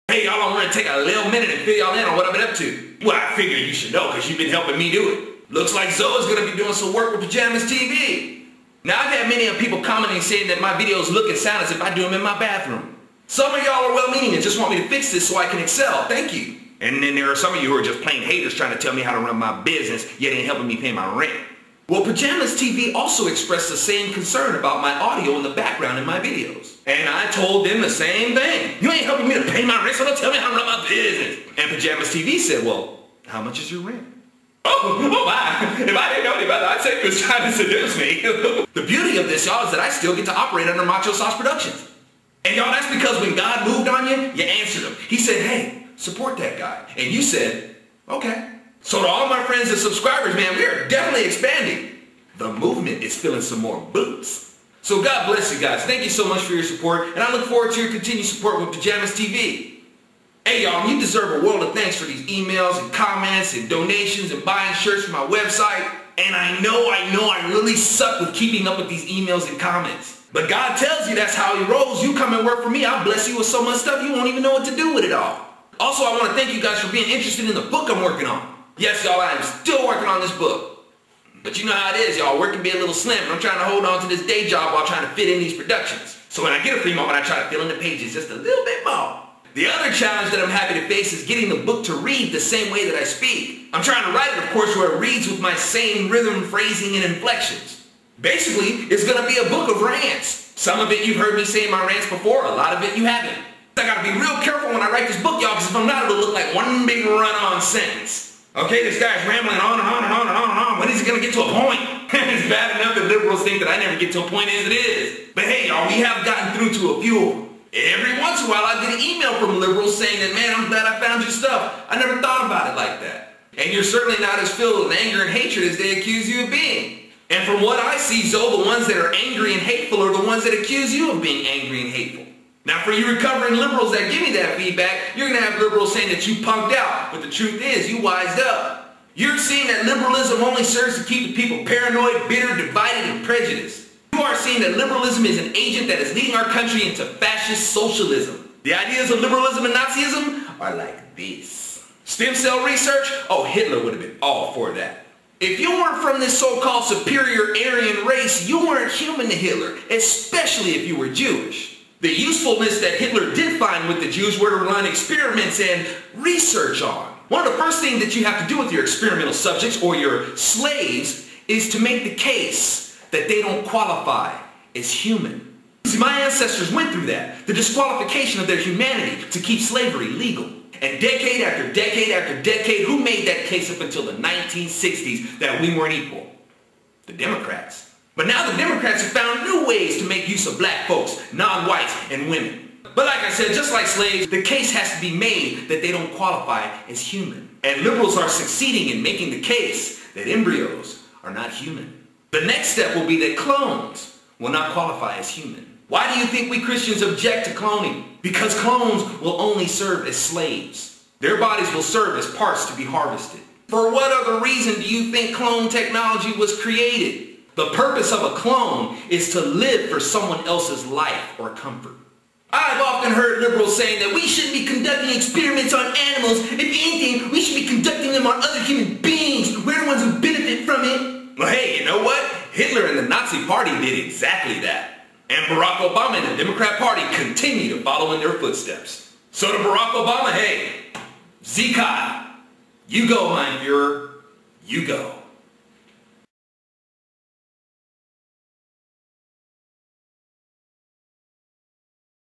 Hey, y'all, I want to take a little minute and fill y'all in on what I've been up to. Well, I figured you should know because you've been helping me do it. Looks like Zoe's going to be doing some work with Pajamas TV. Now, I've had many people commenting saying that my videos look and sound as if I do them in my bathroom. Some of y'all are well-meaning and just want me to fix this so I can excel. Thank you. And then there are some of you who are just plain haters trying to tell me how to run my business, yet ain't helping me pay my rent. Well, Pajamas TV also expressed the same concern about my audio in the background in my videos. And I told them the same thing. You ain't helping me to pay my rent, so don't tell me how to run my business. And Pajamas TV said, well, how much is your rent? Oh my. If I didn't know any better, I'd say he was trying to seduce me. The beauty of this, y'all, is that I still get to operate under Macho Sauce Productions. And y'all, that's because when God moved on you, you answered him. He said, hey, support that guy. And you said, okay. So to all my friends and subscribers, man, we are definitely expanding. The movement is filling some more boots. So God bless you guys. Thank you so much for your support, and I look forward to your continued support with Pajamas TV. Hey y'all, you deserve a world of thanks for these emails and comments and donations and buying shirts from my website. And I know I really suck with keeping up with these emails and comments. But God tells you that's how he rolls. You come and work for me, I'll bless you with so much stuff you won't even know what to do with it all. Also, I want to thank you guys for being interested in the book I'm working on. Yes, y'all, I am still working on this book. But you know how it is, y'all. Work can be a little slim, and I'm trying to hold on to this day job while trying to fit in these productions. So when I get a free moment, I try to fill in the pages just a little bit more. The other challenge that I'm happy to face is getting the book to read the same way that I speak. I'm trying to write it, of course, where it reads with my same rhythm, phrasing, and inflections. Basically, it's going to be a book of rants. Some of it you've heard me say in my rants before, a lot of it you haven't. I got to be real careful when I write this book, y'all, because if I'm not, it'll look like one big run-on sentence. Okay, this guy's rambling on and on and on and on and on. When is he going to get to a point? It's bad enough that liberals think that I never get to a point as it is. But hey, y'all, we have gotten through to a few of them. Every once in a while, I get an email from liberals saying that, man, I'm glad I found your stuff. I never thought about it like that. And you're certainly not as filled with anger and hatred as they accuse you of being. And from what I see, Zoe, the ones that are angry and hateful are the ones that accuse you of being angry and hateful. Now, for you recovering liberals that give me that feedback, you're going to have liberals saying that you punked out. But the truth is, you wised up. You're seeing that liberalism only serves to keep the people paranoid, bitter, divided, and prejudiced. You are seeing that liberalism is an agent that is leading our country into fascist socialism. The ideas of liberalism and Nazism are like this. Stem cell research? Oh, Hitler would have been all for that. If you weren't from this so-called superior Aryan race, you weren't human to Hitler, especially if you were Jewish. The usefulness that Hitler did find with the Jews were to run experiments and research on. One of the first things that you have to do with your experimental subjects or your slaves is to make the case that they don't qualify as human. See, my ancestors went through that, the disqualification of their humanity to keep slavery legal. And decade after decade after decade, who made that case up until the 1960s that we weren't equal? The Democrats. But now the Democrats have found new ways to make use of black folks, non-whites, and women. But like I said, just like slaves, the case has to be made that they don't qualify as human. And liberals are succeeding in making the case that embryos are not human. The next step will be that clones will not qualify as human. Why do you think we Christians object to cloning? Because clones will only serve as slaves. Their bodies will serve as parts to be harvested. For what other reason do you think clone technology was created? The purpose of a clone is to live for someone else's life or comfort. I've often heard liberals saying that we shouldn't be conducting experiments on animals. If anything, we should be conducting them on other human beings. We're the ones who benefit from it. Well, hey, you know what? Hitler and the Nazi Party did exactly that. And Barack Obama and the Democrat Party continue to follow in their footsteps. So to Barack Obama, hey, Sieg Heil. You go, mein Führer. You go.